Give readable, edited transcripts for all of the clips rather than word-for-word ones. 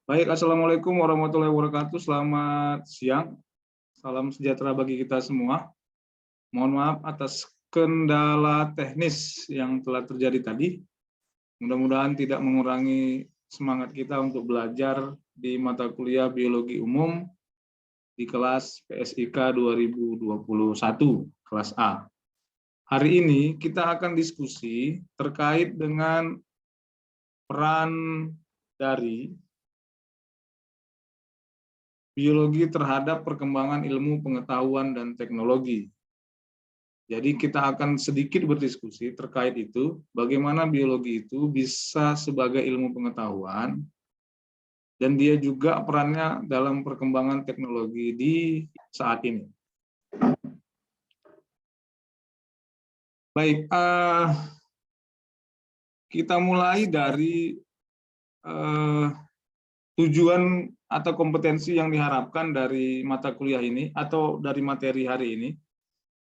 Baik, Assalamualaikum warahmatullahi wabarakatuh. Selamat siang. Salam sejahtera bagi kita semua. Mohon maaf atas kendala teknis yang telah terjadi tadi. Mudah-mudahan tidak mengurangi semangat kita untuk belajar di mata kuliah Biologi Umum di kelas PSIK 2021, kelas A. Hari ini kita akan diskusi terkait dengan peran dari biologi terhadap perkembangan ilmu pengetahuan dan teknologi. Jadi kita akan sedikit berdiskusi terkait itu, bagaimana biologi itu bisa sebagai ilmu pengetahuan, dan dia juga perannya dalam perkembangan teknologi di saat ini. Baik, kita mulai dari tujuan atau kompetensi yang diharapkan dari mata kuliah ini atau dari materi hari ini.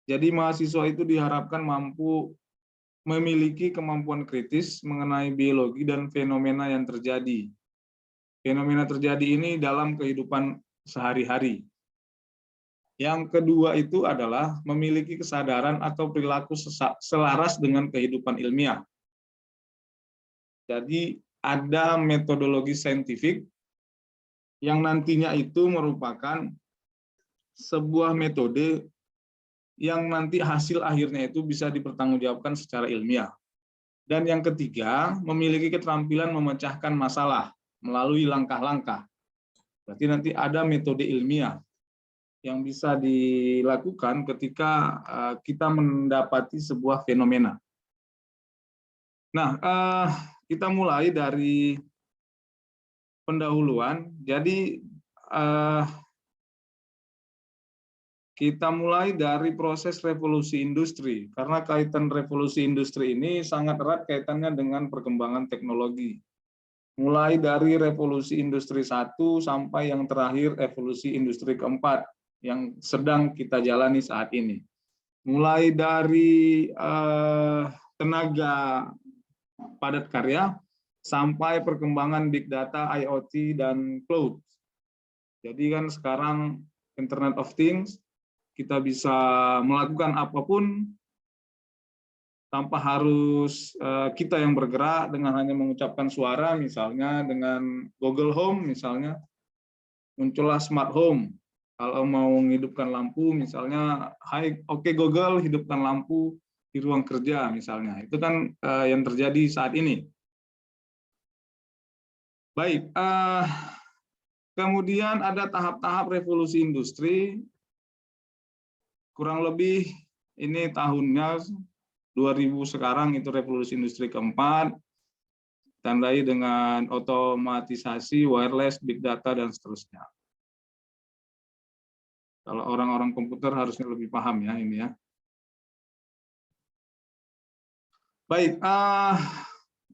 Jadi mahasiswa itu diharapkan mampu memiliki kemampuan kritis mengenai biologi dan fenomena yang terjadi. Fenomena terjadi ini dalam kehidupan sehari-hari. Yang kedua itu adalah memiliki kesadaran atau perilaku selaras dengan kehidupan ilmiah. Jadi ada metodologi saintifik yang nantinya itu merupakan sebuah metode yang nanti hasil akhirnya itu bisa dipertanggungjawabkan secara ilmiah. Dan yang ketiga, memiliki keterampilan memecahkan masalah melalui langkah-langkah. Berarti nanti ada metode ilmiah yang bisa dilakukan ketika kita mendapati sebuah fenomena. Nah, kita mulai dari pendahuluan. Jadi kita mulai dari proses revolusi industri, karena kaitan revolusi industri ini sangat erat kaitannya dengan perkembangan teknologi. Mulai dari revolusi industri 1 sampai yang terakhir revolusi industri keempat yang sedang kita jalani saat ini. Mulai dari tenaga padat karya sampai perkembangan big data, IoT, dan cloud. Jadi kan sekarang Internet of Things, kita bisa melakukan apapun tanpa harus kita yang bergerak dengan hanya mengucapkan suara, misalnya dengan Google Home, misalnya muncullah smart home. Kalau mau menghidupkan lampu, misalnya, oke Google, hidupkan lampu di ruang kerja, misalnya. Itu kan yang terjadi saat ini. Baik, kemudian ada tahap-tahap revolusi industri. Kurang lebih ini tahunnya 2000 sekarang itu revolusi industri keempat, tandai dengan otomatisasi, wireless, big data, dan seterusnya. Kalau orang-orang komputer harusnya lebih paham ya ini ya. Baik,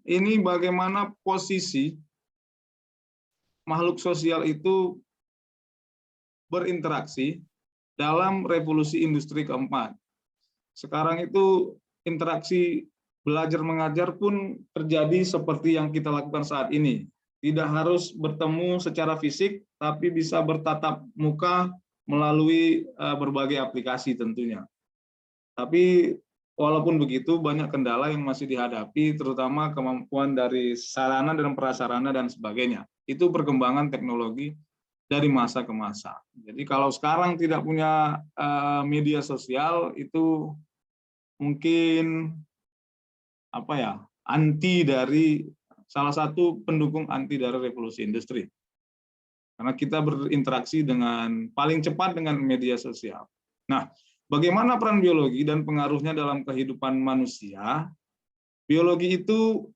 ini bagaimana posisi makhluk sosial itu berinteraksi dalam revolusi industri keempat. Sekarang itu interaksi belajar mengajar pun terjadi seperti yang kita lakukan saat ini. Tidak harus bertemu secara fisik, tapi bisa bertatap muka melalui berbagai aplikasi tentunya. Tapi walaupun begitu, banyak kendala yang masih dihadapi, terutama kemampuan dari sarana dan prasarana dan sebagainya. Itu perkembangan teknologi dari masa ke masa. Jadi kalau sekarang tidak punya media sosial, itu mungkin anti dari salah satu pendukung anti dari revolusi industri. Karena kita berinteraksi dengan paling cepat dengan media sosial. Nah, bagaimana peran biologi dan pengaruhnya dalam kehidupan manusia? Biologi itu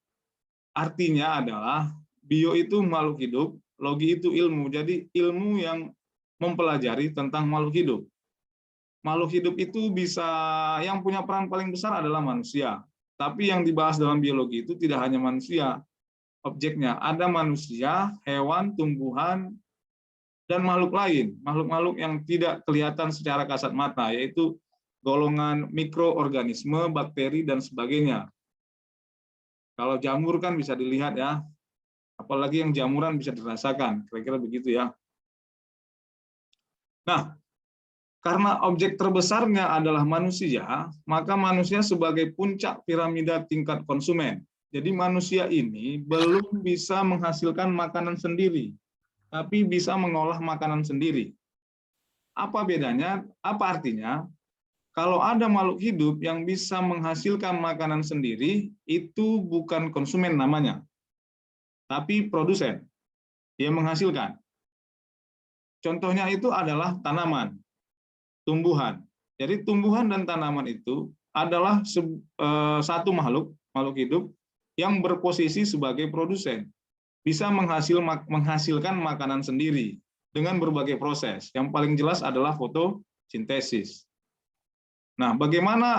artinya adalah bio itu makhluk hidup, logi itu ilmu. Jadi ilmu yang mempelajari tentang makhluk hidup. Makhluk hidup itu bisa, yang punya peran paling besar adalah manusia. Tapi yang dibahas dalam biologi itu tidak hanya manusia objeknya, ada manusia, hewan, tumbuhan, dan makhluk lain, makhluk-makhluk yang tidak kelihatan secara kasat mata, yaitu golongan mikroorganisme, bakteri, dan sebagainya. Kalau jamur kan bisa dilihat ya, Apalagi yang jamuran bisa dirasakan, kira-kira begitu ya. Nah, karena objek terbesarnya adalah manusia, maka manusia sebagai puncak piramida tingkat konsumen. Jadi manusia ini belum bisa menghasilkan makanan sendiri, tapi bisa mengolah makanan sendiri. Apa bedanya? Apa artinya? Kalau ada makhluk hidup yang bisa menghasilkan makanan sendiri, itu bukan konsumen namanya, tapi produsen. Dia menghasilkan. Contohnya itu adalah tanaman, tumbuhan. Jadi tumbuhan dan tanaman itu adalah satu makhluk hidup yang berposisi sebagai produsen. Bisa menghasilkan makanan sendiri dengan berbagai proses. Yang paling jelas adalah fotosintesis. Nah, bagaimana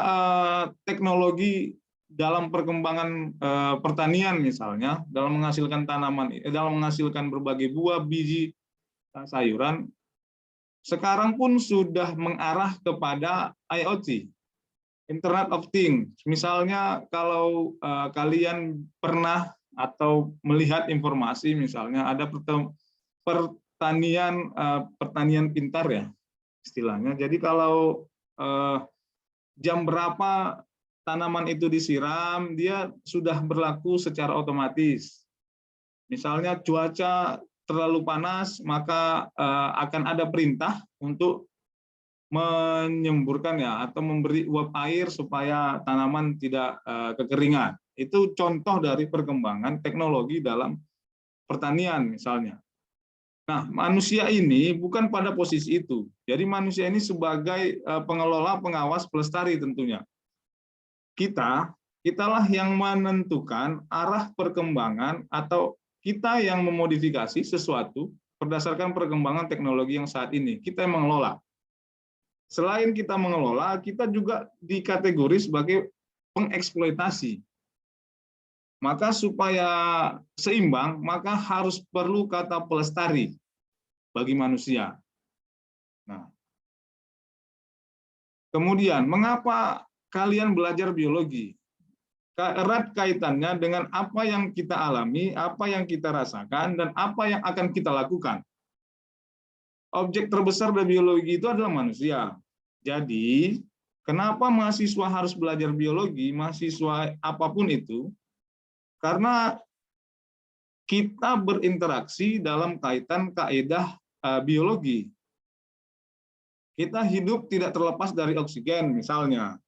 teknologi dalam perkembangan pertanian misalnya, dalam menghasilkan dalam menghasilkan berbagai buah, biji, sayuran, sekarang pun sudah mengarah kepada IoT, Internet of Things. Misalnya kalau kalian pernah atau melihat informasi, misalnya ada pertanian pintar ya istilahnya. Jadi kalau jam berapa tanaman itu disiram, dia sudah berlaku secara otomatis. Misalnya cuaca terlalu panas, maka akan ada perintah untuk menyemburkan ya atau memberi uap air supaya tanaman tidak kekeringan. Itu contoh dari perkembangan teknologi dalam pertanian misalnya. Nah, manusia ini bukan pada posisi itu. Jadi manusia ini sebagai pengelola, pengawas, pelestari tentunya. Kitalah yang menentukan arah perkembangan atau kita yang memodifikasi sesuatu berdasarkan perkembangan teknologi yang saat ini. Kita yang mengelola. Selain kita mengelola, kita juga dikategori sebagai pengeksploitasi. Maka supaya seimbang, maka harus perlu kata pelestari bagi manusia. Nah, kemudian, mengapa kalian belajar biologi? Erat kaitannya dengan apa yang kita alami, apa yang kita rasakan, dan apa yang akan kita lakukan. Objek terbesar dari biologi itu adalah manusia. Jadi, kenapa mahasiswa harus belajar biologi, mahasiswa apapun itu? Karena kita berinteraksi dalam kaitan kaidah biologi. Kita hidup tidak terlepas dari oksigen misalnya.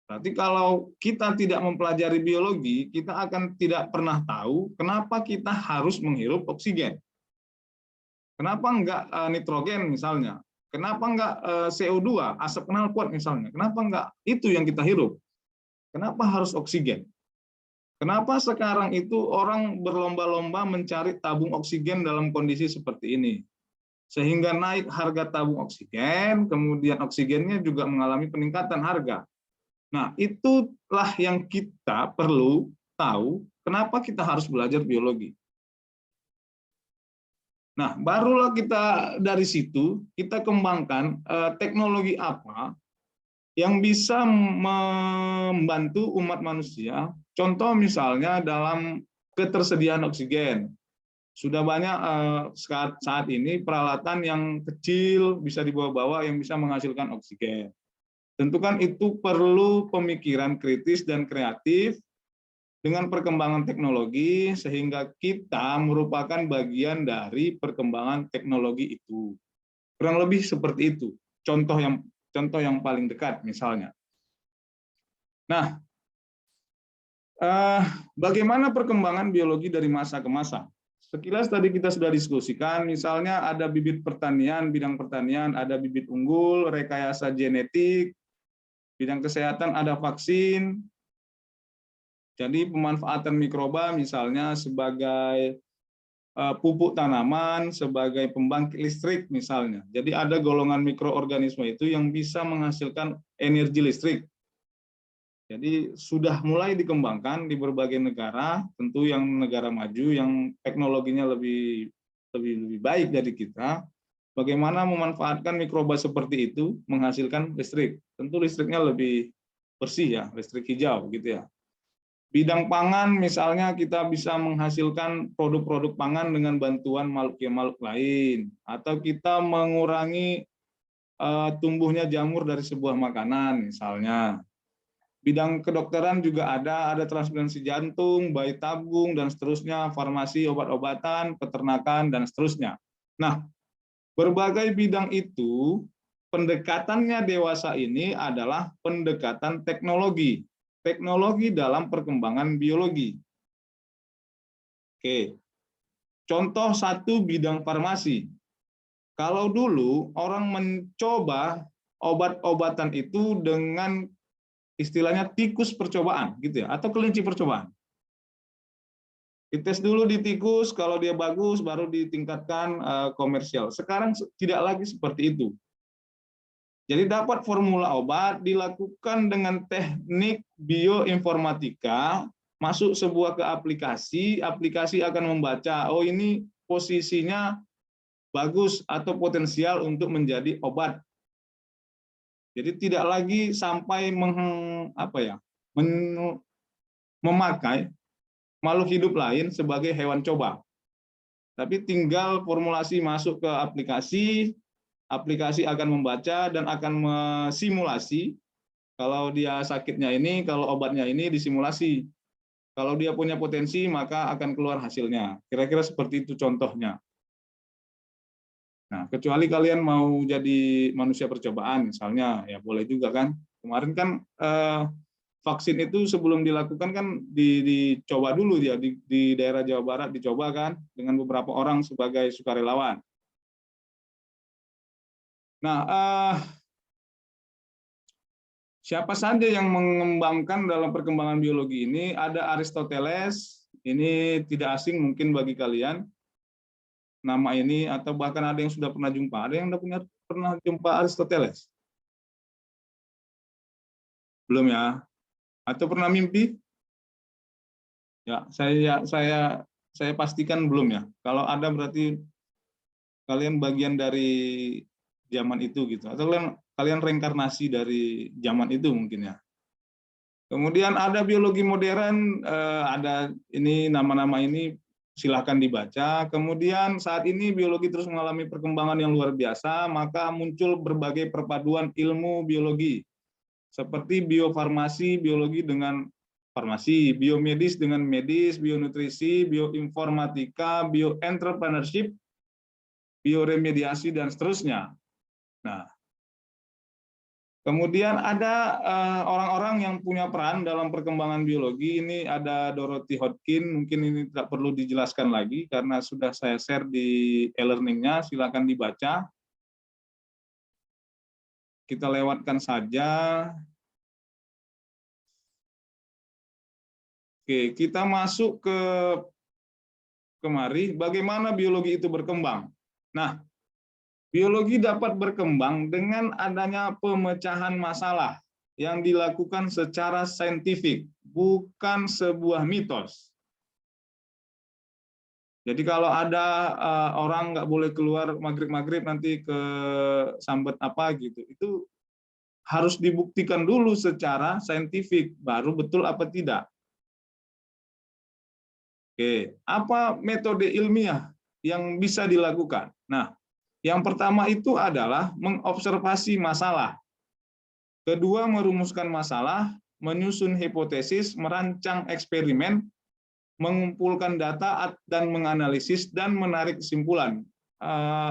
Berarti kalau kita tidak mempelajari biologi, kita akan tidak pernah tahu kenapa kita harus menghirup oksigen. Kenapa enggak nitrogen misalnya? Kenapa enggak CO2, asap knalpot misalnya? Kenapa enggak itu yang kita hirup? Kenapa harus oksigen? Kenapa sekarang itu orang berlomba-lomba mencari tabung oksigen dalam kondisi seperti ini? Sehingga naik harga tabung oksigen, kemudian oksigennya juga mengalami peningkatan harga. Nah, itulah yang kita perlu tahu kenapa kita harus belajar biologi. Nah, barulah kita dari situ, kita kembangkan teknologi apa yang bisa membantu umat manusia. Contoh misalnya dalam ketersediaan oksigen. Sudah banyak saat ini peralatan yang kecil bisa dibawa-bawa yang bisa menghasilkan oksigen. Tentu kan itu perlu pemikiran kritis dan kreatif dengan perkembangan teknologi sehingga kita merupakan bagian dari perkembangan teknologi itu. Kurang lebih seperti itu. Contoh yang paling dekat misalnya. Nah, bagaimana perkembangan biologi dari masa ke masa? Sekilas tadi kita sudah diskusikan, misalnya ada bibit pertanian, bidang pertanian, ada bibit unggul, rekayasa genetik, bidang kesehatan ada vaksin. Jadi pemanfaatan mikroba misalnya sebagai pupuk tanaman, sebagai pembangkit listrik misalnya. Jadi ada golongan mikroorganisme itu yang bisa menghasilkan energi listrik. Jadi sudah mulai dikembangkan di berbagai negara, tentu yang negara maju, yang teknologinya lebih baik dari kita, bagaimana memanfaatkan mikroba seperti itu menghasilkan listrik. Tentu listriknya lebih bersih ya, listrik hijau gitu ya. Bidang pangan misalnya kita bisa menghasilkan produk-produk pangan dengan bantuan makhluk lain, atau kita mengurangi tumbuhnya jamur dari sebuah makanan misalnya. Bidang kedokteran juga ada transplantasi jantung, bayi tabung, dan seterusnya, farmasi, obat-obatan, peternakan, dan seterusnya. Nah, berbagai bidang itu, pendekatannya dewasa ini adalah pendekatan teknologi. Teknologi dalam perkembangan biologi. Oke, contoh satu bidang farmasi. Kalau dulu orang mencoba obat-obatan itu dengan istilahnya tikus percobaan gitu ya, atau kelinci percobaan. Dites dulu di tikus, kalau dia bagus baru ditingkatkan komersial. Sekarang tidak lagi seperti itu. Jadi dapat formula obat dilakukan dengan teknik bioinformatika, masuk sebuah ke aplikasi, aplikasi akan membaca, oh ini posisinya bagus atau potensial untuk menjadi obat. Jadi tidak lagi sampai memakai makhluk hidup lain sebagai hewan coba. Tapi tinggal formulasi masuk ke aplikasi, aplikasi akan membaca dan akan mensimulasi kalau dia sakitnya ini, kalau obatnya ini disimulasi. Kalau dia punya potensi, maka akan keluar hasilnya. Kira-kira seperti itu contohnya. Nah, kecuali kalian mau jadi manusia percobaan, misalnya, ya boleh juga kan. Kemarin kan vaksin itu sebelum dilakukan kan dicoba dulu ya di daerah Jawa Barat, dicoba kan dengan beberapa orang sebagai sukarelawan. Nah, siapa saja yang mengembangkan dalam perkembangan biologi ini? Ada Aristoteles, ini tidak asing mungkin bagi kalian nama ini, atau bahkan ada yang sudah pernah jumpa. Ada yang pernah jumpa Aristoteles? Belum ya? Atau pernah mimpi? Ya, saya pastikan belum ya. Kalau ada berarti kalian bagian dari zaman itu gitu, atau kalian reinkarnasi dari zaman itu mungkin ya. Kemudian ada biologi modern, ada ini nama-nama ini silahkan dibaca. Kemudian saat ini biologi terus mengalami perkembangan yang luar biasa, maka muncul berbagai perpaduan ilmu biologi seperti biofarmasi, biologi dengan farmasi, biomedis dengan medis, bionutrisi, bioinformatika, bioentrepreneurship, bioremediasi, dan seterusnya. Nah, kemudian ada orang-orang yang punya peran dalam perkembangan biologi. Ini ada Dorothy Hodgkin, mungkin ini tidak perlu dijelaskan lagi karena sudah saya share di e-learning-nya, silakan dibaca. Kita lewatkan saja. Oke, kita masuk ke kemari, bagaimana biologi itu berkembang. Nah, biologi dapat berkembang dengan adanya pemecahan masalah yang dilakukan secara saintifik, bukan sebuah mitos. Jadi kalau ada orang nggak boleh keluar maghrib-maghrib nanti ke sambet apa gitu, itu harus dibuktikan dulu secara saintifik, baru betul apa tidak. Oke, apa metode ilmiah yang bisa dilakukan? Nah, yang pertama itu adalah mengobservasi masalah. Kedua, merumuskan masalah, menyusun hipotesis, merancang eksperimen, mengumpulkan data dan menganalisis dan menarik kesimpulan.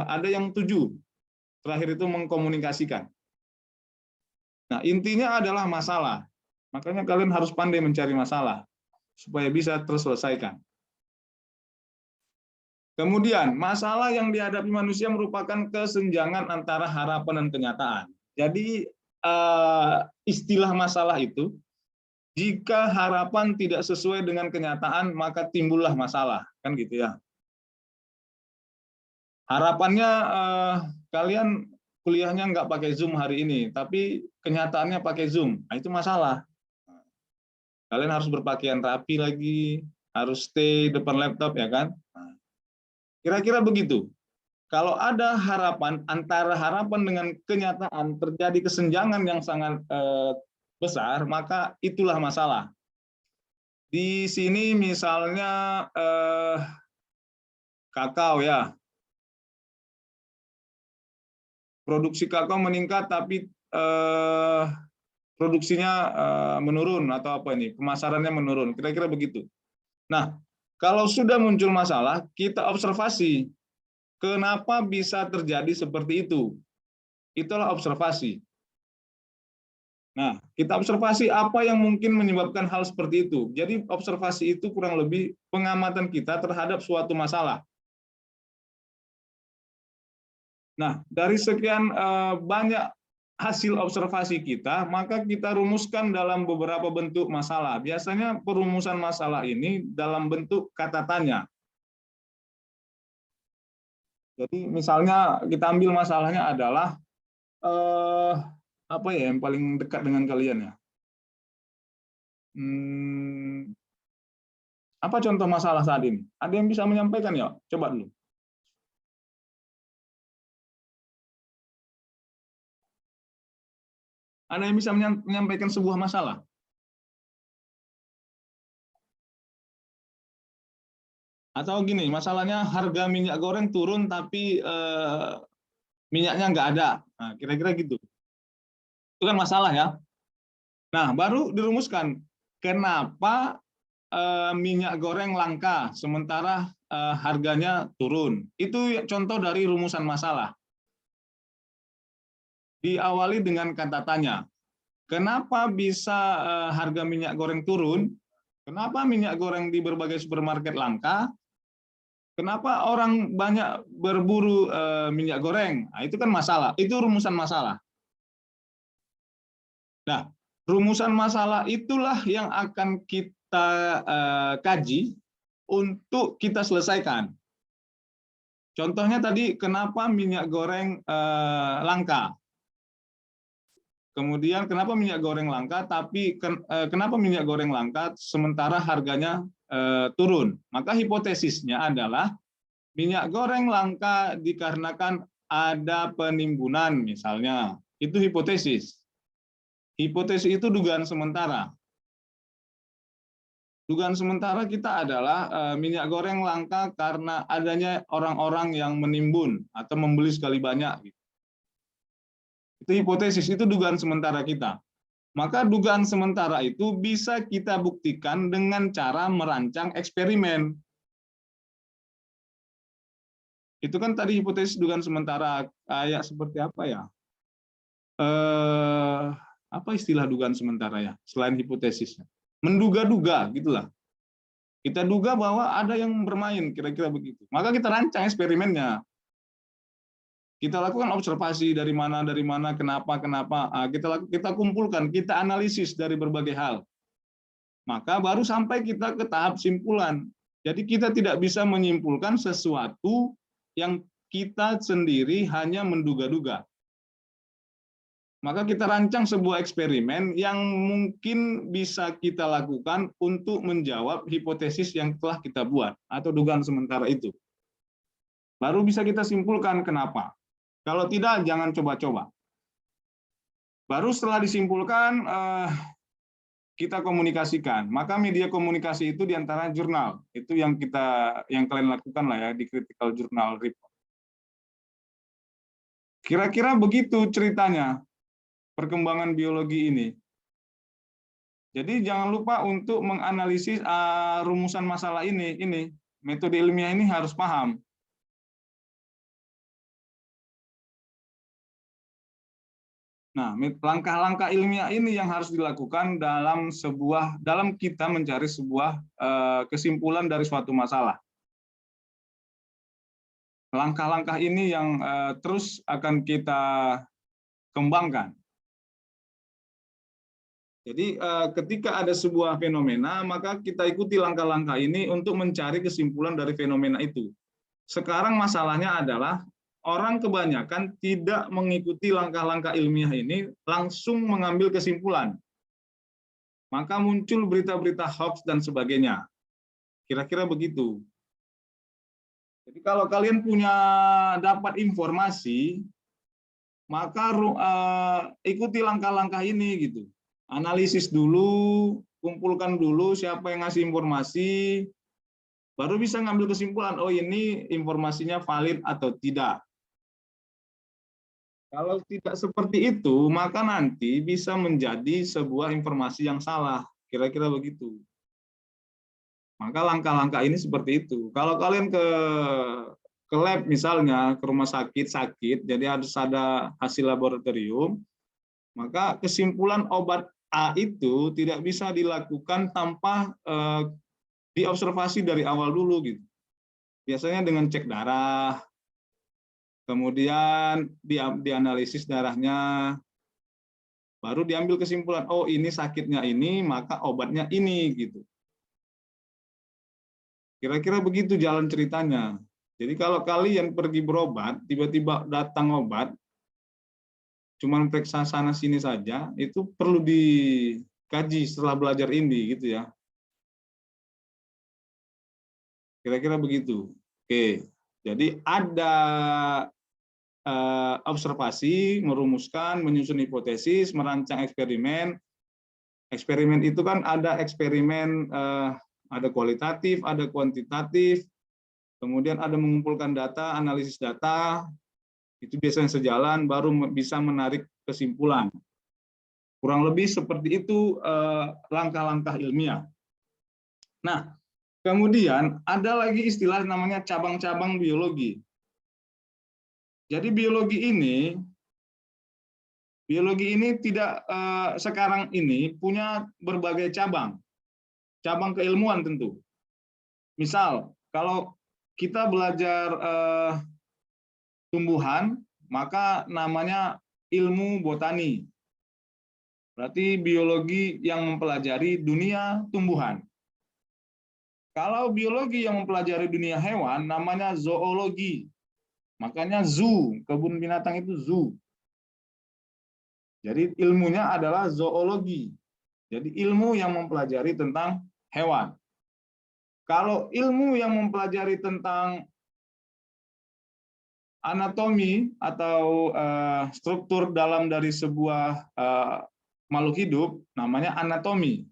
Ada yang 7. Terakhir itu mengkomunikasikan. Nah, intinya adalah masalah. Makanya kalian harus pandai mencari masalah supaya bisa terselesaikan. Kemudian, masalah yang dihadapi manusia merupakan kesenjangan antara harapan dan kenyataan. Jadi, istilah masalah itu, jika harapan tidak sesuai dengan kenyataan, maka timbullah masalah. Kan gitu ya. Harapannya, kalian kuliahnya nggak pakai Zoom hari ini, tapi kenyataannya pakai Zoom. Nah, itu masalah. Kalian harus berpakaian rapi lagi, harus stay depan laptop, ya kan? Kira-kira begitu. Kalau ada harapan, antara harapan dengan kenyataan terjadi kesenjangan yang sangat besar, maka itulah masalah. Di sini misalnya kakao ya, produksi kakao meningkat tapi produksinya menurun atau apa ini, pemasarannya menurun, kira-kira begitu. Nah, kalau sudah muncul masalah, kita observasi kenapa bisa terjadi seperti itu. Itulah observasi. Nah, kita observasi apa yang mungkin menyebabkan hal seperti itu. Jadi observasi itu kurang lebih pengamatan kita terhadap suatu masalah. Nah, dari sekian banyak hasil observasi kita, maka kita rumuskan dalam beberapa bentuk masalah. Biasanya perumusan masalah ini dalam bentuk kata tanya. Jadi misalnya kita ambil masalahnya adalah apa ya yang paling dekat dengan kalian ya? Apa contoh masalah saat ini? Ada yang bisa menyampaikan ya? Coba dulu. Ada yang bisa menyampaikan sebuah masalah? Atau gini, masalahnya harga minyak goreng turun tapi minyaknya nggak ada. Nah, kira-kira gitu. Itu kan masalah ya. Nah, baru dirumuskan kenapa minyak goreng langka sementara harganya turun. Itu contoh dari rumusan masalah. Diawali dengan kata tanya. Kenapa bisa harga minyak goreng turun? Kenapa minyak goreng di berbagai supermarket langka? Kenapa orang banyak berburu minyak goreng? Nah, itu kan masalah. Itu rumusan masalah. Nah, rumusan masalah itulah yang akan kita kaji untuk kita selesaikan. Contohnya tadi, kenapa minyak goreng langka? Kemudian kenapa minyak goreng langka, tapi kenapa minyak goreng langka sementara harganya turun? Maka hipotesisnya adalah minyak goreng langka dikarenakan ada penimbunan misalnya. Itu hipotesis. Hipotesis itu dugaan sementara. Dugaan sementara kita adalah minyak goreng langka karena adanya orang-orang yang menimbun atau membeli sekali banyak. Itu hipotesis, itu dugaan sementara kita. Maka dugaan sementara itu bisa kita buktikan dengan cara merancang eksperimen. Itu kan tadi hipotesis dugaan sementara, kayak seperti apa ya? Apa istilah dugaan sementara ya? Selain hipotesisnya. Menduga-duga, gitulah. Kita duga bahwa ada yang bermain, kira-kira begitu. Maka kita rancang eksperimennya. Kita lakukan observasi dari mana, kenapa. Kita kumpulkan, kita analisis dari berbagai hal. Maka baru sampai kita ke tahap simpulan. Jadi kita tidak bisa menyimpulkan sesuatu yang kita sendiri hanya menduga-duga. Maka kita rancang sebuah eksperimen yang mungkin bisa kita lakukan untuk menjawab hipotesis yang telah kita buat atau dugaan sementara itu. Baru bisa kita simpulkan kenapa. Kalau tidak, jangan coba-coba. Baru setelah disimpulkan, kita komunikasikan. Maka media komunikasi itu diantara jurnal. Itu yang kalian lakukan lah ya di Critical Journal Report. Kira-kira begitu ceritanya perkembangan biologi ini. Jadi jangan lupa untuk menganalisis rumusan masalah ini. Metode ilmiah ini harus paham. Nah, langkah-langkah ilmiah ini yang harus dilakukan dalam kita mencari sebuah kesimpulan dari suatu masalah. Langkah-langkah ini yang terus akan kita kembangkan. Jadi ketika ada sebuah fenomena, maka kita ikuti langkah-langkah ini untuk mencari kesimpulan dari fenomena itu. Sekarang masalahnya adalah orang kebanyakan tidak mengikuti langkah-langkah ilmiah ini, langsung mengambil kesimpulan. Maka muncul berita-berita hoax dan sebagainya. Kira-kira begitu. Jadi kalau kalian dapat informasi, maka ikuti langkah-langkah ini gitu. Analisis dulu, kumpulkan dulu siapa yang ngasih informasi, baru bisa ngambil kesimpulan, oh ini informasinya valid atau tidak. Kalau tidak seperti itu, maka nanti bisa menjadi sebuah informasi yang salah. Kira-kira begitu. Maka langkah-langkah ini seperti itu. Kalau kalian ke lab misalnya, ke rumah sakit, jadi harus ada hasil laboratorium, maka kesimpulan obat A itu tidak bisa dilakukan tanpa diobservasi dari awal dulu gitu. Biasanya dengan cek darah, kemudian dianalisis darahnya, baru diambil kesimpulan, oh ini sakitnya ini, maka obatnya ini gitu. Kira-kira begitu jalan ceritanya. Jadi kalau kalian pergi berobat, tiba-tiba datang obat, cuman periksa sana sini saja, itu perlu dikaji setelah belajar ini gitu ya. Kira-kira begitu. Oke, jadi ada observasi, merumuskan, menyusun hipotesis, merancang eksperimen. Eksperimen itu kan ada eksperimen ada kualitatif, ada kuantitatif, kemudian ada mengumpulkan data, analisis data, itu biasanya sejalan, baru bisa menarik kesimpulan. Kurang lebih seperti itu langkah-langkah ilmiah. Nah, kemudian ada lagi istilah namanya cabang-cabang biologi. Jadi biologi ini tidak sekarang ini punya berbagai cabang keilmuan tentu. Misal, kalau kita belajar tumbuhan, maka namanya ilmu botani. Berarti biologi yang mempelajari dunia tumbuhan. Kalau biologi yang mempelajari dunia hewan, namanya zoologi. Makanya zoo, kebun binatang itu zoo. Jadi ilmunya adalah zoologi. Jadi ilmu yang mempelajari tentang hewan. Kalau ilmu yang mempelajari tentang anatomi atau struktur dalam dari sebuah makhluk hidup, namanya anatomi.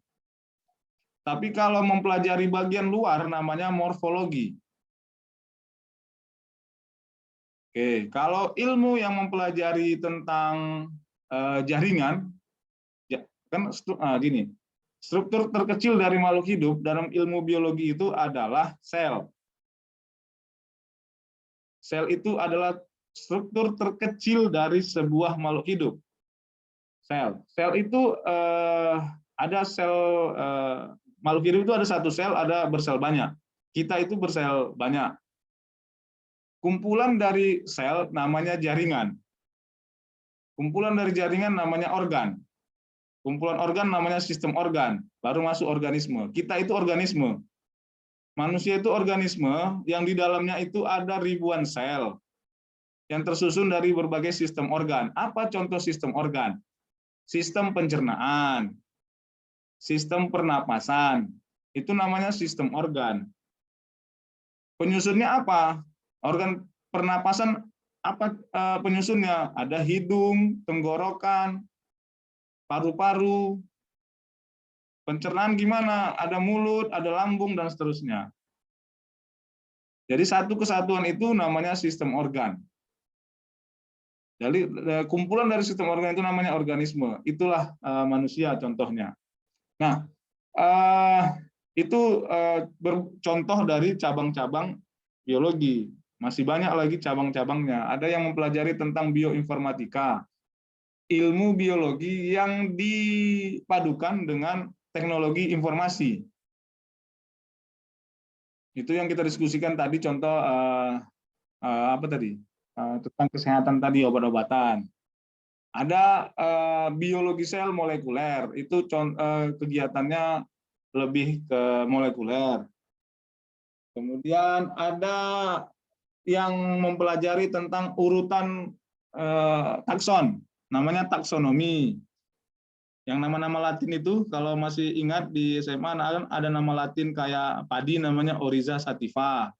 Tapi kalau mempelajari bagian luar, namanya morfologi. Oke, kalau ilmu yang mempelajari tentang jaringan, kan gini, struktur terkecil dari makhluk hidup dalam ilmu biologi itu adalah sel. Sel itu adalah struktur terkecil dari sebuah makhluk hidup. Sel itu ada sel makhluk hidup itu ada satu sel, ada bersel banyak. Kita itu bersel banyak. Kumpulan dari sel namanya jaringan. Kumpulan dari jaringan namanya organ. Kumpulan organ namanya sistem organ, baru masuk organisme. Kita itu organisme. Manusia itu organisme yang di dalamnya itu ada ribuan sel yang tersusun dari berbagai sistem organ. Apa contoh sistem organ? Sistem pencernaan, sistem pernapasan, itu namanya sistem organ. Penyusunnya apa? Organ pernapasan apa penyusunnya? Ada hidung, tenggorokan, paru-paru. Pencernaan gimana? Ada mulut, ada lambung, dan seterusnya. Jadi satu kesatuan itu namanya sistem organ. Jadi kumpulan dari sistem organ itu namanya organisme. Itulah manusia contohnya. Nah, itu contoh dari cabang-cabang biologi. Masih banyak lagi cabang-cabangnya. Ada yang mempelajari tentang bioinformatika, ilmu biologi yang dipadukan dengan teknologi informasi. Itu yang kita diskusikan tadi, contoh apa tadi? Tentang kesehatan tadi, obat-obatan. Ada biologi sel molekuler, itu kegiatannya lebih ke molekuler. Kemudian ada yang mempelajari tentang urutan takson, namanya taksonomi. Yang nama-nama Latin itu, kalau masih ingat di SMA ada nama Latin kayak padi namanya Oryza sativa.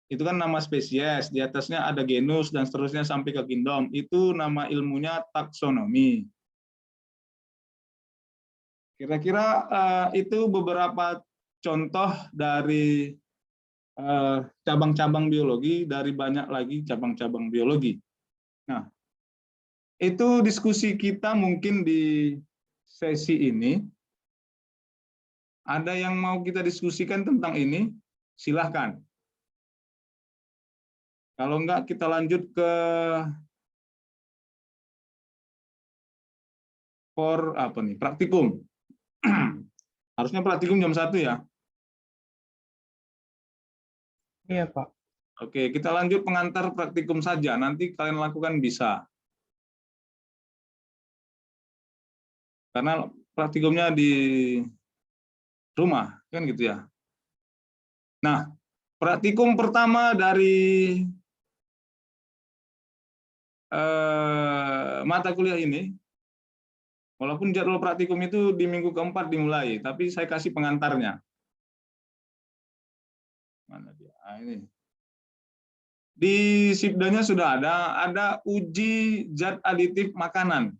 Itu kan nama spesies, di atasnya ada genus dan seterusnya sampai ke kingdom. Itu nama ilmunya taksonomi. Kira-kira itu beberapa contoh dari cabang-cabang biologi, dari banyak lagi cabang-cabang biologi. Nah, itu diskusi kita mungkin di sesi ini. Ada yang mau kita diskusikan tentang ini? Silahkan. Kalau enggak, kita lanjut ke praktikum. Harusnya praktikum jam 1 ya. Iya, Pak. Oke, kita lanjut pengantar praktikum saja. Nanti kalian lakukan bisa. Karena praktikumnya di rumah, kan gitu ya. Nah, praktikum pertama dari mata kuliah ini, walaupun jadwal praktikum itu di minggu keempat dimulai, tapi saya kasih pengantarnya. Mana dia? Ini. Di Sibdanya sudah ada uji zat aditif makanan.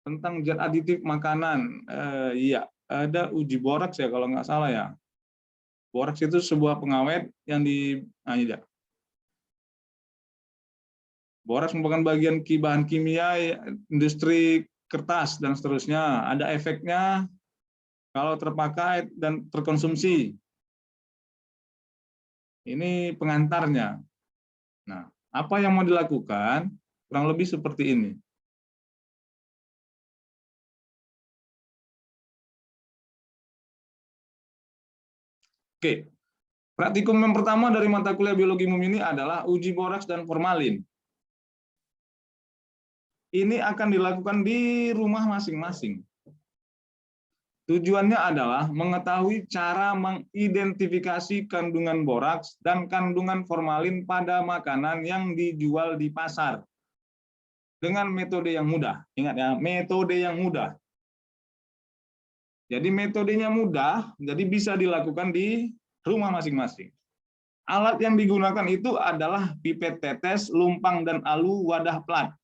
Tentang zat aditif makanan, iya, ada uji boraks ya kalau nggak salah ya. Boraks itu sebuah pengawet yang boraks merupakan bagian bahan kimia industri kertas dan seterusnya. Ada efeknya kalau terpakai dan terkonsumsi. Ini pengantarnya. Nah, apa yang mau dilakukan? Kurang lebih seperti ini. Oke, praktikum yang pertama dari mata kuliah biologi umum ini adalah uji boraks dan formalin. Ini akan dilakukan di rumah masing-masing. Tujuannya adalah mengetahui cara mengidentifikasi kandungan boraks dan kandungan formalin pada makanan yang dijual di pasar. Dengan metode yang mudah. Ingat ya, metode yang mudah. Jadi metodenya mudah, jadi bisa dilakukan di rumah masing-masing. Alat yang digunakan itu adalah pipet tetes, lumpang dan alu, wadah plat.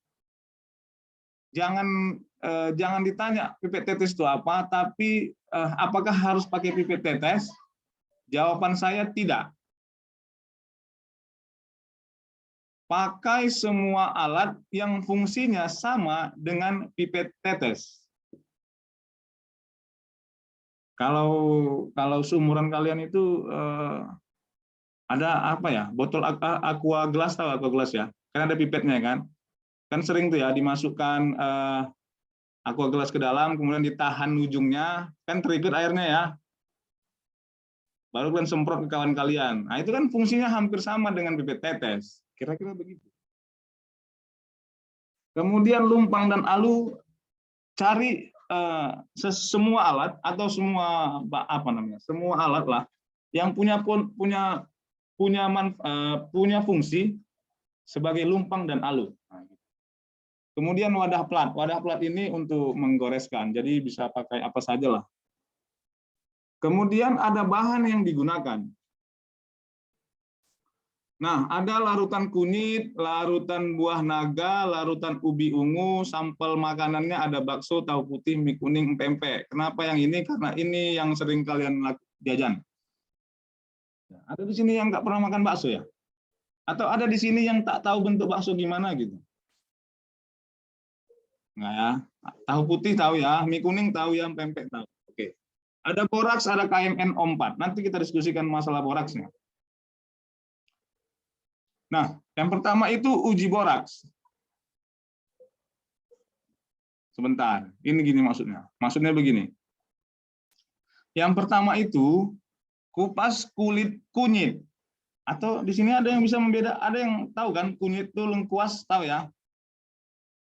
Jangan ditanya pipet tetes itu apa, tapi apakah harus pakai pipet tetes? Jawaban saya tidak. Pakai semua alat yang fungsinya sama dengan pipet tetes. Kalau seumuran kalian itu ada apa ya? Botol aqua gelas, tahu aqua gelas ya? Kan ada pipetnya kan? Kan sering tuh ya dimasukkan aqua gelas ke dalam, kemudian ditahan ujungnya, kan terikut airnya ya. Baru kalian semprot ke kawan kalian. Nah, itu kan fungsinya hampir sama dengan pipet tetes. Kira-kira begitu. Kemudian lumpang dan alu, cari semua alat atau semua semua alat lah yang punya fungsi sebagai lumpang dan alu. Kemudian wadah plat. Wadah plat ini untuk menggoreskan, jadi bisa pakai apa saja lah. Kemudian ada bahan yang digunakan. Nah, ada larutan kunyit, larutan buah naga, larutan ubi ungu, sampel makanannya ada bakso, tahu putih, mie kuning, pempek. Kenapa yang ini? Karena ini yang sering kalian jajan. Ada di sini yang nggak pernah makan bakso ya? Atau ada di sini yang tak tahu bentuk bakso gimana gitu? Nggak ya? Tahu putih tahu ya, mie kuning tahu ya, pempek tahu. Oke. Ada boraks, ada KMNO4. Nanti kita diskusikan masalah boraksnya. Nah, yang pertama itu uji boraks. Sebentar, ini gini maksudnya. Maksudnya begini. Yang pertama itu kupas kulit kunyit. Atau di sini ada yang bisa membeda, ada yang tahu kan kunyit itu lengkuas, tahu ya?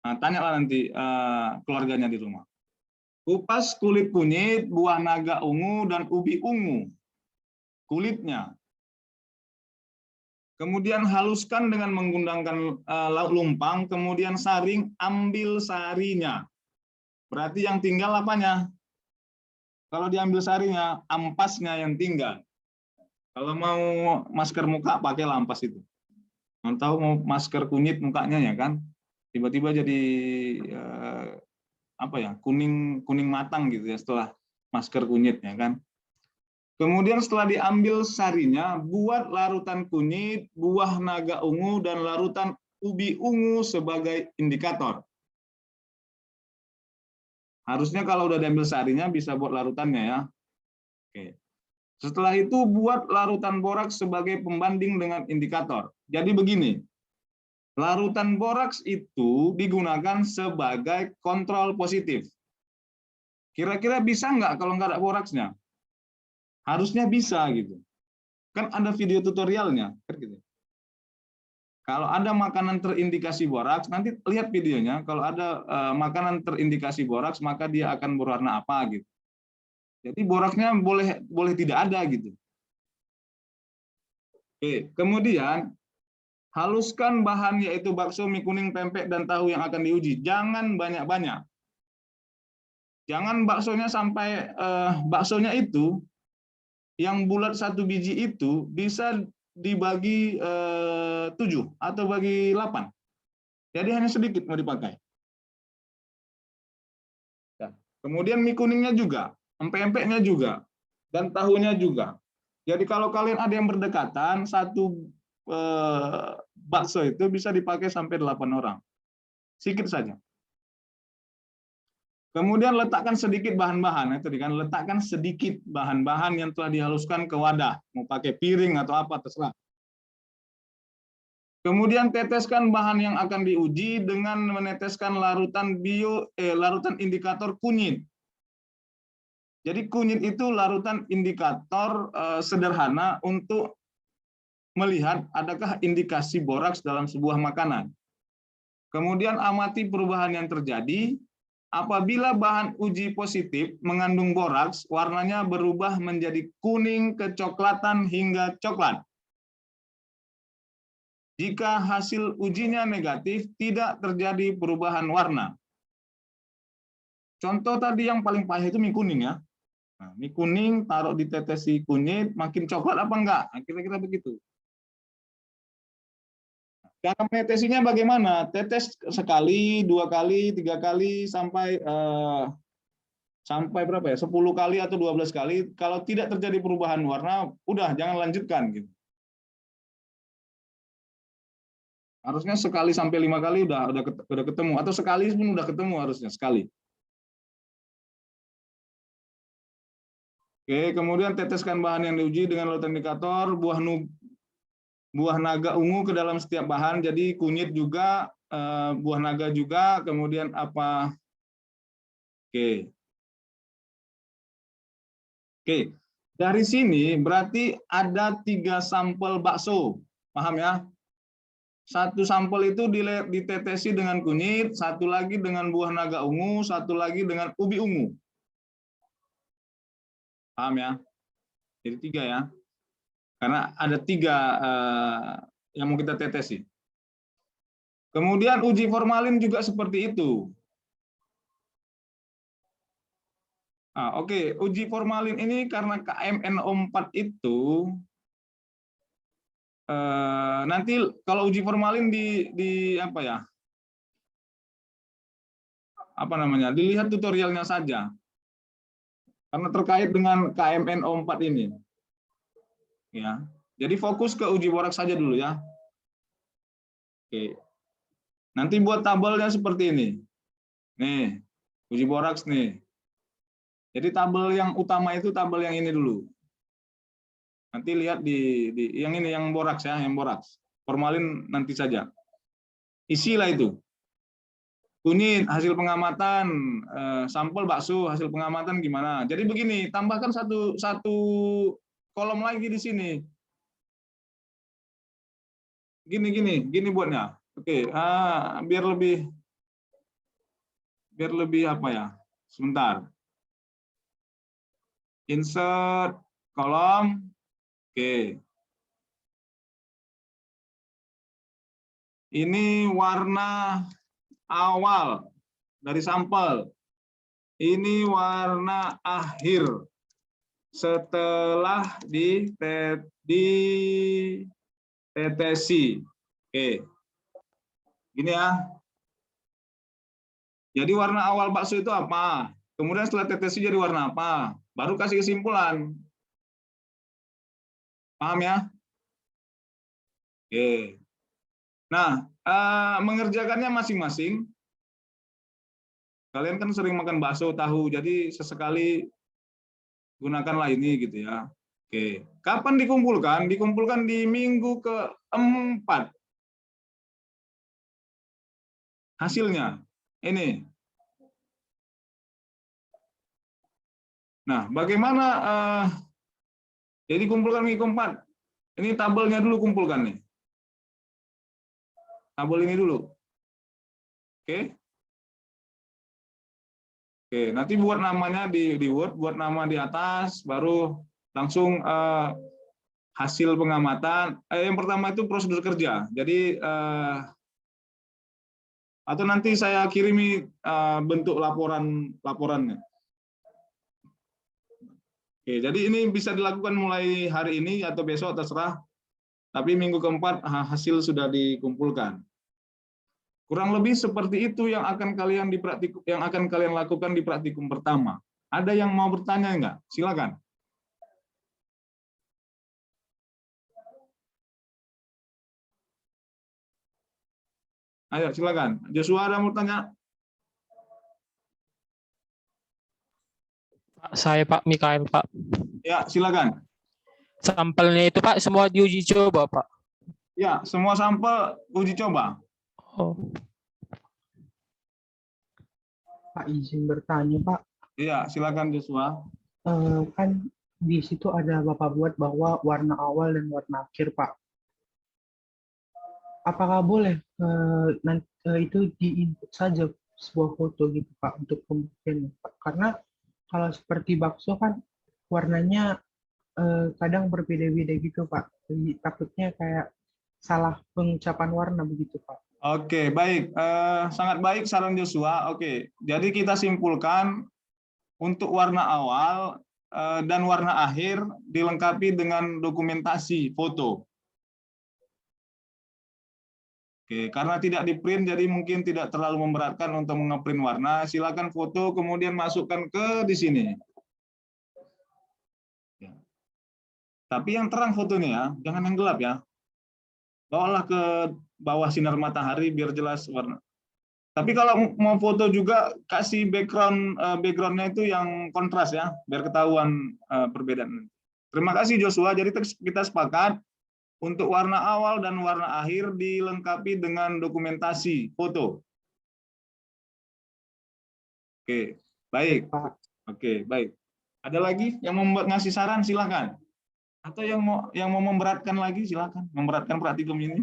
Nah, tanyalah nanti keluarganya di rumah. Kupas kulit kunyit, buah naga ungu dan ubi ungu. Kulitnya. Kemudian haluskan dengan menggunakan lumpang, kemudian saring, ambil sarinya. Berarti yang tinggal apanya? Kalau diambil sarinya, ampasnya yang tinggal. Kalau mau masker muka, pakai ampas itu. Mau tahu mau masker kunyit mukanya ya kan? Tiba-tiba jadi apa ya, kuning matang gitu ya setelah masker kunyit ya kan. Kemudian setelah diambil sarinya, buat larutan kunyit, buah naga ungu dan larutan ubi ungu sebagai indikator. Harusnya kalau udah diambil sarinya bisa buat larutannya ya. Oke. Setelah itu buat larutan boraks sebagai pembanding dengan indikator. Jadi begini, larutan boraks itu digunakan sebagai kontrol positif. Kira-kira bisa nggak kalau nggak ada boraksnya? Harusnya bisa gitu. Kan ada video tutorialnya. Kan gitu. Kalau ada makanan terindikasi boraks, nanti lihat videonya. Kalau ada makanan terindikasi boraks, maka dia akan berwarna apa gitu. Jadi boraksnya boleh tidak ada gitu. Oke, kemudian haluskan bahan yaitu bakso, mie kuning, pempek, dan tahu yang akan diuji. Jangan banyak-banyak. Jangan baksonya sampai baksonya itu yang bulat 1 biji itu bisa dibagi 7 atau bagi 8. Jadi hanya sedikit mau dipakai. Kemudian mie kuningnya juga, empek-empeknya juga, dan tahunya juga. Jadi kalau kalian ada yang berdekatan, satu bakso itu bisa dipakai sampai 8 orang. Sedikit saja. Kemudian letakkan sedikit bahan-bahan, itu kan, letakkan sedikit bahan-bahan yang telah dihaluskan ke wadah, mau pakai piring atau apa terserah. Kemudian teteskan bahan yang akan diuji dengan meneteskan larutan larutan indikator kunyit. Jadi kunyit itu larutan indikator sederhana untuk melihat adakah indikasi boraks dalam sebuah makanan. Kemudian amati perubahan yang terjadi. Apabila bahan uji positif mengandung boraks, warnanya berubah menjadi kuning, kecoklatan, hingga coklat. Jika hasil ujinya negatif, tidak terjadi perubahan warna. Contoh tadi yang paling pahit itu mie kuning ya. Nah, mie kuning taruh ditetesi kunyit, makin coklat apa enggak? Nah, kira-kira begitu. Cara menetesinya bagaimana? Tetes sekali, 2 kali, 3 kali, sampai berapa ya? 10 kali atau 12 kali. Kalau tidak terjadi perubahan warna, udah jangan lanjutkan gitu. Harusnya sekali sampai 5 kali udah ketemu, atau sekali pun udah ketemu harusnya sekali. Oke, kemudian teteskan bahan yang diuji dengan larutan indikator, buah naga ungu ke dalam setiap bahan, jadi kunyit juga, buah naga juga, kemudian apa? Oke. Oke, dari sini berarti ada 3 sampel bakso, paham ya? Satu sampel itu ditetesi dengan kunyit, satu lagi dengan buah naga ungu, satu lagi dengan ubi ungu. Paham ya? Jadi 3 ya. Karena ada 3 yang mau kita tetesi. Kemudian uji formalin juga seperti itu. Oke, uji formalin ini karena KMNO4 itu nanti kalau uji formalin di apa ya? Apa namanya? Dilihat tutorialnya saja. Karena terkait dengan KMNO4 ini. Ya. Jadi fokus ke uji boraks saja dulu ya. Oke. Nanti buat tabelnya seperti ini. Nih, uji boraks nih. Jadi tabel yang utama itu tabel yang ini dulu. Nanti lihat di yang ini, yang boraks ya, yang boraks. Formalin nanti saja. Isilah itu. Kunyit, hasil pengamatan, sampel bakso, hasil pengamatan gimana. Jadi begini, tambahkan satu kolom lagi di sini. Gini buatnya. Oke, biar lebih apa ya? Sebentar. Insert kolom. Oke. Ini warna awal dari sampel. Ini warna akhir setelah ditetesi. Oke. Gini ya. Jadi warna awal bakso itu apa? Kemudian setelah tetesi jadi warna apa? Baru kasih kesimpulan. Paham ya? Oke. Nah, mengerjakannya masing-masing. Kalian kan sering makan bakso, tahu, jadi sesekali gunakanlah ini gitu ya. Oke. Kapan dikumpulkan? Dikumpulkan di minggu keempat. Hasilnya ini. Nah, bagaimana jadi kumpulkan minggu keempat? Ini tabelnya dulu kumpulkan nih. Tabel ini dulu. Oke. Oke, nanti buat namanya di Word, buat nama di atas, baru langsung hasil pengamatan. Yang pertama itu prosedur kerja. Jadi atau nanti saya kirimi bentuk laporannya. Oke, jadi ini bisa dilakukan mulai hari ini atau besok terserah. Tapi minggu keempat hasil sudah dikumpulkan. Kurang lebih seperti itu yang akan kalian lakukan di praktikum pertama. Ada yang mau bertanya enggak? Silakan. Ayo silakan. Joshua ada mau tanya? Saya Pak Mikael Pak. Ya, silakan. Sampelnya itu Pak semua diuji coba Pak. Ya, semua sampel uji coba. Oh. Pak izin bertanya Pak. Iya, silakan Joshua. Kan di situ ada Bapak buat bahwa warna awal dan warna akhir Pak. Apakah boleh itu di-input saja sebuah foto gitu Pak untuk pembuktian Pak? Karena kalau seperti bakso kan warnanya kadang berbeda-beda gitu Pak. Jadi takutnya kayak salah pengucapan warna begitu Pak. Oke, baik. Sangat baik saran Joshua. Oke, jadi kita simpulkan untuk warna awal dan warna akhir dilengkapi dengan dokumentasi foto. Oke, karena tidak di-print jadi mungkin tidak terlalu memberatkan untuk nge-print warna. Silakan foto kemudian masukkan ke di sini. Ya. Tapi yang terang fotonya ya, jangan yang gelap ya. Bawalah ke bawah sinar matahari biar jelas warna. Tapi kalau mau foto juga kasih backgroundnya itu yang kontras ya, biar ketahuan perbedaan. Terima kasih Joshua. Jadi kita sepakat untuk warna awal dan warna akhir dilengkapi dengan dokumentasi foto. Oke, baik. Oke, baik. Ada lagi yang mau ngasih saran silakan. Atau yang mau memberatkan lagi silakan, memberatkan praktikum ini.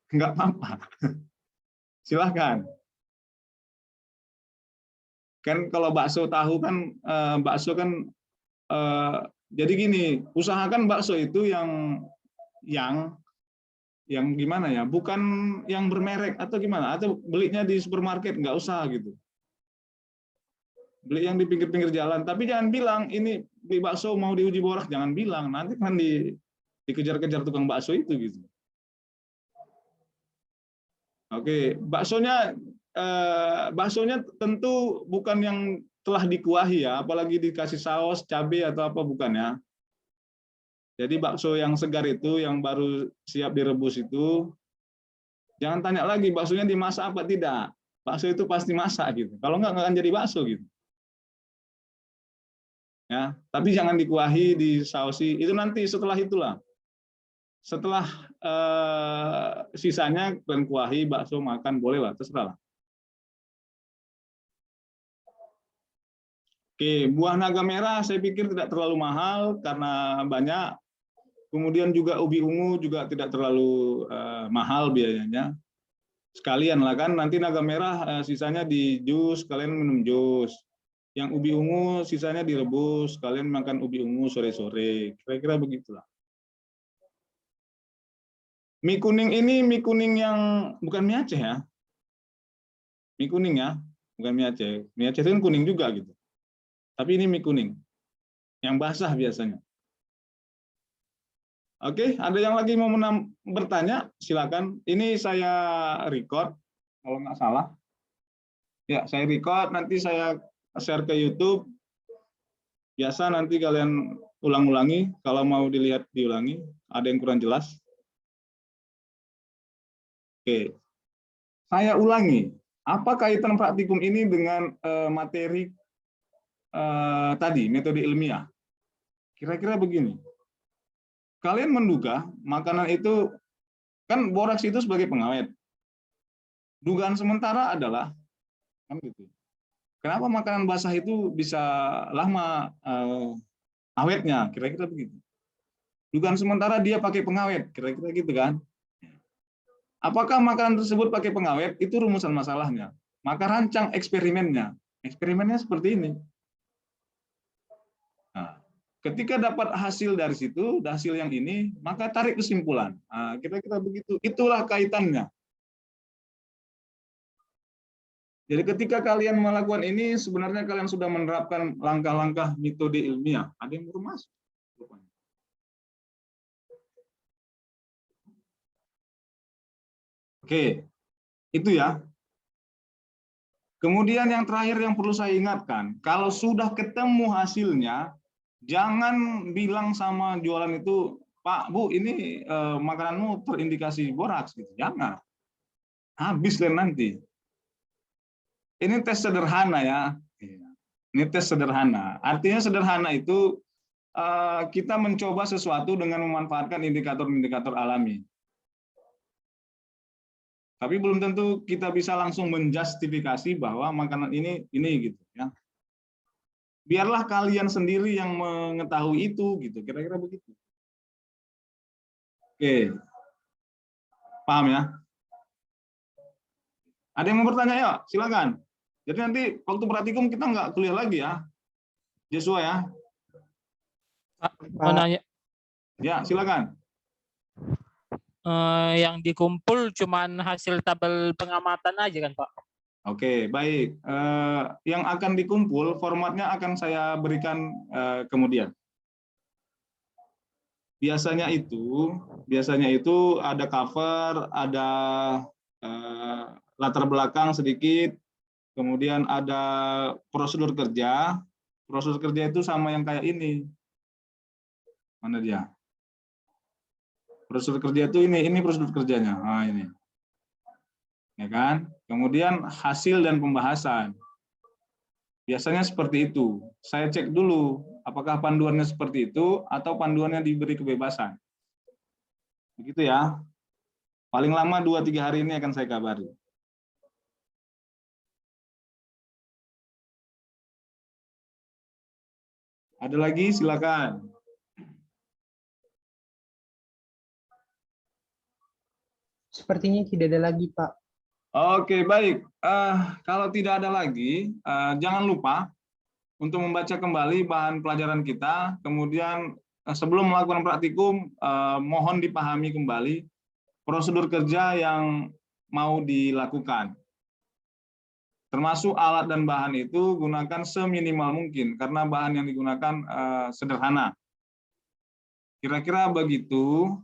Enggak apa-apa. Silahkan. Kan kalau bakso tahu kan jadi gini, usahakan bakso itu yang gimana ya? Bukan yang bermerek atau gimana? Atau belinya di supermarket nggak usah gitu. Beli yang di pinggir-pinggir jalan, tapi jangan bilang ini beli bakso mau diuji borak, jangan bilang, nanti kan dikejar-kejar tukang bakso itu gitu. Oke, baksonya tentu bukan yang telah dikuahi ya, apalagi dikasih saus, cabai atau apa bukan ya. Jadi bakso yang segar itu, yang baru siap direbus itu, jangan tanya lagi baksonya dimasak apa tidak. Bakso itu pasti masak gitu. Kalau nggak akan jadi bakso gitu. Ya, tapi jangan dikuahi, disausi. Itu nanti setelah itulah. Setelah sisanya kalian kuahi, bakso makan bolehlah, terserah. Oke, buah naga merah saya pikir tidak terlalu mahal karena banyak. Kemudian juga ubi ungu juga tidak terlalu mahal biayanya. Sekalian lah kan, nanti naga merah sisanya di jus, kalian minum jus. Yang ubi ungu sisanya direbus, kalian makan ubi ungu sore-sore. Kira-kira begitulah. Mie kuning ini mie kuning yang bukan mie Aceh ya. Mie kuning ya, bukan mie Aceh. Mie Aceh itu kan kuning juga gitu. Tapi ini mie kuning. Yang basah biasanya. Oke, ada yang lagi mau bertanya? Silakan. Ini saya record. kalau nggak salah. Ya, saya record, nanti saya share ke YouTube. Biasa nanti kalian ulang-ulangi, kalau mau dilihat diulangi, ada yang kurang jelas. Oke, saya ulangi. Apa kaitan praktikum ini dengan materi tadi, metode ilmiah? Kira-kira begini. Kalian menduga makanan itu, kan boraks itu sebagai pengawet. Dugaan sementara adalah, kan gitu. Kenapa makanan basah itu bisa lama awetnya? Kira-kira begitu. Dugaan sementara dia pakai pengawet, kira-kira gitu kan? Apakah makanan tersebut pakai pengawet? Itu rumusan masalahnya. Maka rancang eksperimennya. Eksperimennya seperti ini. Nah, ketika dapat hasil dari situ, hasil yang ini, maka tarik kesimpulan. Nah, kira-kira begitu. Itulah kaitannya. Jadi ketika kalian melakukan ini, sebenarnya kalian sudah menerapkan langkah-langkah metode ilmiah. Ada yang belum masuk. Oke, itu ya. Kemudian yang terakhir yang perlu saya ingatkan, kalau sudah ketemu hasilnya, jangan bilang sama jualan itu, Pak, Bu, ini makananmu terindikasi boraks. Gitu. Jangan. Habis deh nanti. Ini tes sederhana ya. Ini tes sederhana. Artinya sederhana itu kita mencoba sesuatu dengan memanfaatkan indikator-indikator alami. Tapi belum tentu kita bisa langsung menjustifikasi bahwa makanan ini gitu ya. Biarlah kalian sendiri yang mengetahui itu gitu. Kira-kira begitu. Oke. Paham ya? Ada yang mau bertanya ya? Silakan. Jadi nanti waktu praktikum kita nggak kuliah lagi ya. Joshua ya. Pak, mau nanya, Ya, silakan. yang dikumpul cuman hasil tabel pengamatan aja kan Pak? Oke, baik. Yang akan dikumpul, formatnya akan saya berikan kemudian. Biasanya itu ada cover, ada latar belakang sedikit, kemudian ada prosedur kerja. Prosedur kerja itu sama yang kayak ini. Mana dia? Prosedur kerja itu ini prosedur kerjanya. Nah, ini. Ya kan? Kemudian hasil dan pembahasan. Biasanya seperti itu. Saya cek dulu apakah panduannya seperti itu atau panduannya diberi kebebasan. Begitu ya. Paling lama 2-3 hari ini akan saya kabari. Ada lagi, silakan. Sepertinya tidak ada lagi, Pak. Oke, baik. Kalau tidak ada lagi, jangan lupa untuk membaca kembali bahan pelajaran kita. Kemudian sebelum melakukan praktikum, mohon dipahami kembali prosedur kerja yang mau dilakukan. Termasuk alat dan bahan itu gunakan seminimal mungkin, karena bahan yang digunakan sederhana. Kira-kira begitu.